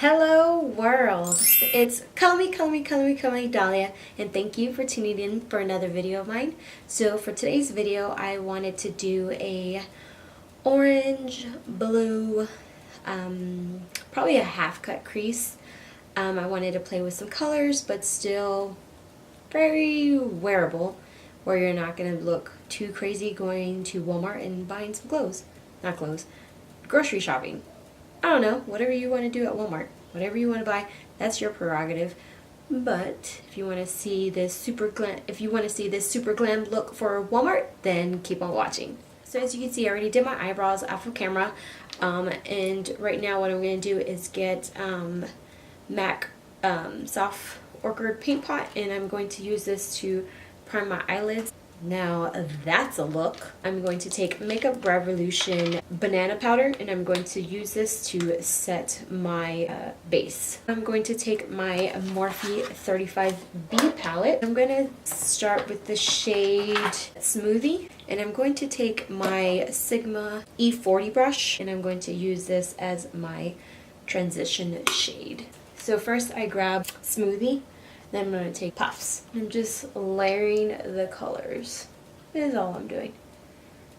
Hello world, it's call me Dahlia, and thank you for tuning in for another video of mine. So for today's video I wanted to do a orange, blue, probably a half cut crease. I wanted to play with some colors but still very wearable, where you're not going to look too crazy going to Walmart and buying some grocery shopping. I don't know, whatever you want to do at Walmart, whatever you want to buy, that's your prerogative. But if you want to see this super glam look for Walmart, then keep on watching. So as you can see, I already did my eyebrows off of camera, and right now what I'm going to do is get MAC soft ochre paint pot, and I'm going to use this to prime my eyelids. Now that's a look. I'm going to take Makeup Revolution banana powder, and I'm going to use this to set my base. I'm going to take my Morphe 35B palette. I'm going to start with the shade Smoothie, and I'm going to take my Sigma E40 brush, and I'm going to use this as my transition shade. So first I grab Smoothie. Then I'm going to take puffs. I'm just layering the colors. That is all I'm doing.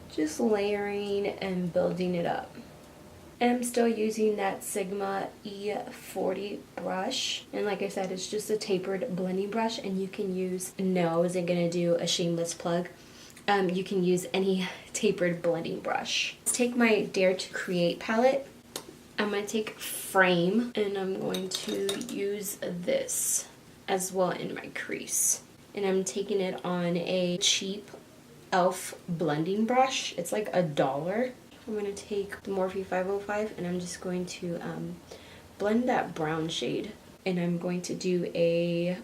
Just layering and building it up. And I'm still using that Sigma E40 brush. And like I said, it's just a tapered blending brush, and you can use, no, I wasn't going to do a shameless plug. You can use any tapered blending brush. Let's take my Dare to Create palette. I'm going to take Frame, and I'm going to use this as well in my crease, and I'm taking it on a cheap e.l.f. blending brush. It's like $1. I'm going to take the Morphe 505, and I'm just going to blend that brown shade, and I'm going to do a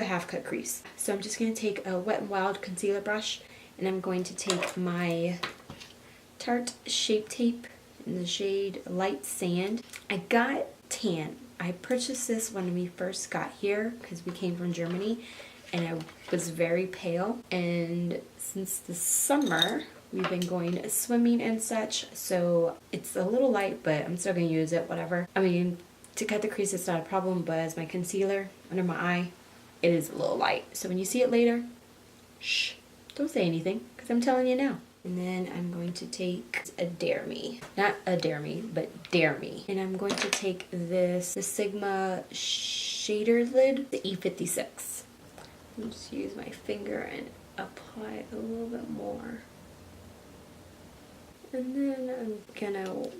half cut crease. So I'm just going to take a Wet n Wild concealer brush, and I'm going to take my Tarte Shape Tape in the shade Light Sand. I got tan. I purchased this when we first got here because we came from Germany, and I was very pale, and since the summer we've been going swimming and such, so it's a little light, but I'm still going to use it, whatever. I mean, to cut the crease it's not a problem, but as my concealer under my eye, it is a little light. So when you see it later, shh, don't say anything because I'm telling you now. And then I'm going to take a Dare Me. Not a Dare Me, but Dare Me. And I'm going to take the Sigma shader lid, the E56. I'll just use my finger and apply a little bit more. And then I'm gonna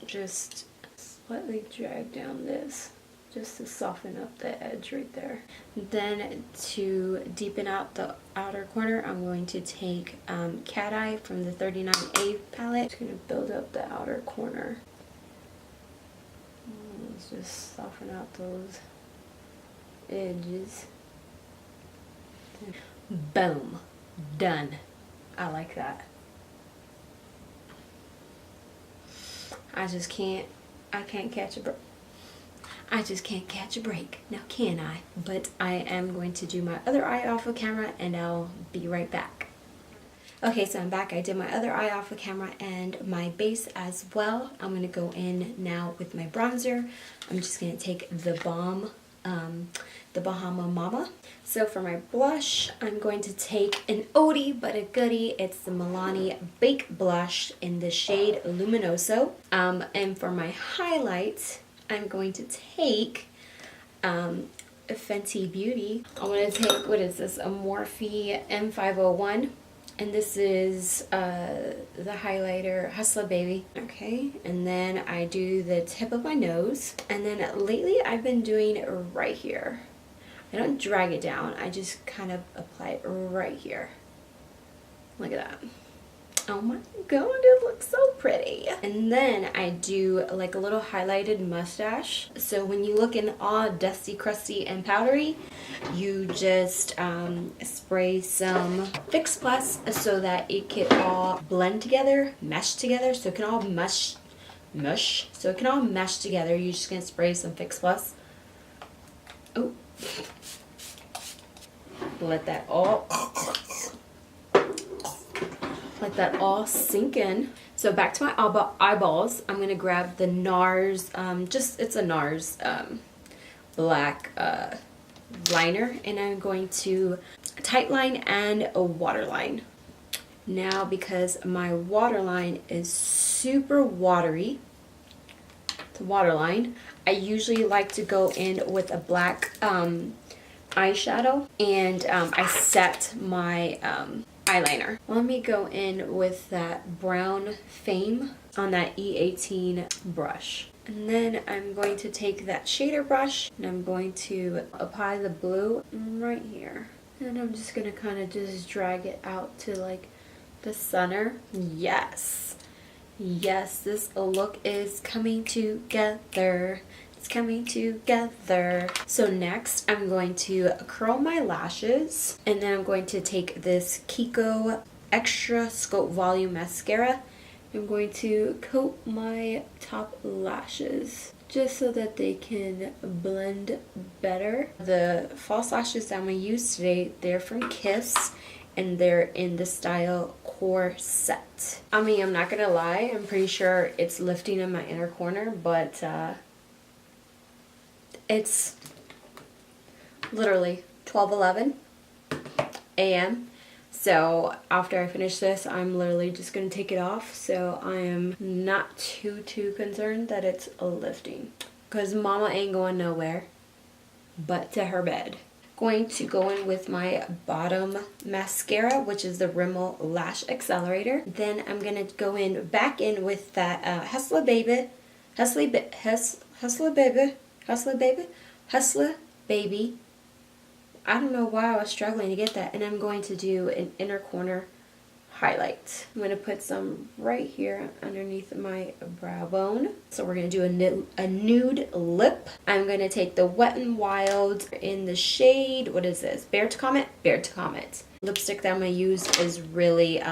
just slightly drag down this, just to soften up the edge right there. Then to deepen out the outer corner, I'm going to take Cat Eye from the 39A palette. Just going to build up the outer corner. Let's just soften out those edges. Boom. Done. I like that. I can't catch a breath. I just can't catch a break. Now can I? But I am going to do my other eye off of camera, and I'll be right back. Okay, so I'm back. I did my other eye off of camera and my base as well. I'm going to go in now with my bronzer. I'm just going to take the Bahama Mama. So for my blush, I'm going to take an oldie but a goodie. It's the Milani Bake Blush in the shade Luminiso. And for my highlights, I'm going to take a Fenty Beauty. I'm going to take, what is this, a Morphe M501. And this is the highlighter Hustla Baby. Okay, and then I do the tip of my nose. And then lately I've been doing it right here. I don't drag it down, I just kind of apply it right here. Look at that. Oh my god, it looks so pretty. And then I do like a little highlighted mustache. So when you look in all dusty, crusty, and powdery, you just spray some Fix Plus so that it can all blend together, mesh together, so it can all mush. So it can all mesh together. You're just gonna spray some Fix Plus. Oh. Let that all sink in. So So back to my eyeballs, I'm going to grab the NARS, it's a NARS black liner, and I'm going to tightline and a waterline. Now, because my waterline is super watery, the waterline, I usually like to go in with a black eyeshadow, and I set my eyeliner. Let me go in with that brown Fame on that E18 brush. And then I'm going to take that shader brush and I'm going to apply the blue right here. And I'm just going to kind of just drag it out to like the center. Yes. Yes, this look is coming together. It's coming together. So next I'm going to curl my lashes, and then I'm going to take this Kiko Extra Scope Volume Mascara. I'm going to coat my top lashes just so that they can blend better. The false lashes that I'm going to use today, they're from Kiss, and they're in the style corset. I mean, I'm not gonna lie, I'm pretty sure it's lifting in my inner corner, but it's literally 12:11 a.m. So after I finish this, I'm literally just gonna take it off. So I am not too concerned that it's lifting, because mama ain't going nowhere but to her bed. Going to go in with my bottom mascara, which is the Rimmel Lash Accelerator. Then I'm gonna go in back in with that Hustla Baby, I don't know why I was struggling to get that. And I'm going to do an inner corner highlight. I'm gonna put some right here underneath my brow bone. So we're gonna do a nude lip. I'm gonna take the Wet n Wild in the shade, what is this? Bear to Comet? Bear to Comet. Lipstick that I'm gonna use is really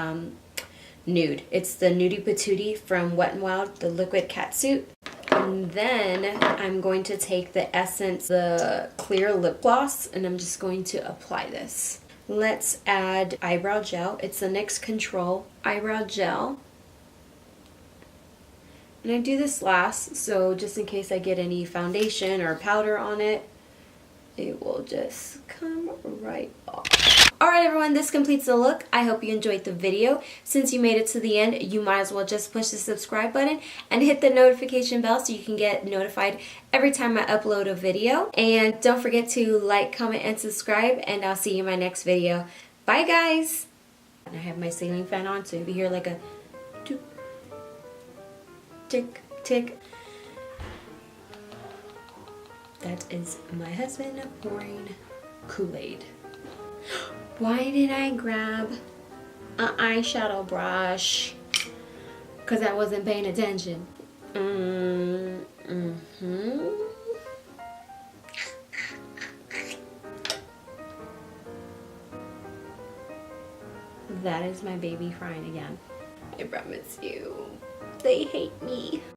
nude. It's the Nudie Patootie from Wet n Wild, the liquid catsuit. And then I'm going to take the Essence, the clear lip gloss, and I'm just going to apply this. Let's add eyebrow gel. It's the NYX Control eyebrow gel. And I do this last, so just in case I get any foundation or powder on it, it will just come right off. Alright everyone, this completes the look. I hope you enjoyed the video. Since you made it to the end, you might as well just push the subscribe button and hit the notification bell so you can get notified every time I upload a video. And don't forget to like, comment, and subscribe, and I'll see you in my next video. Bye guys! And I have my ceiling fan on, so you'll hear like a tick, tick. That is my husband pouring Kool-Aid. Why did I grab an eyeshadow brush? Because I wasn't paying attention. That is my baby crying again. I promise you, they hate me.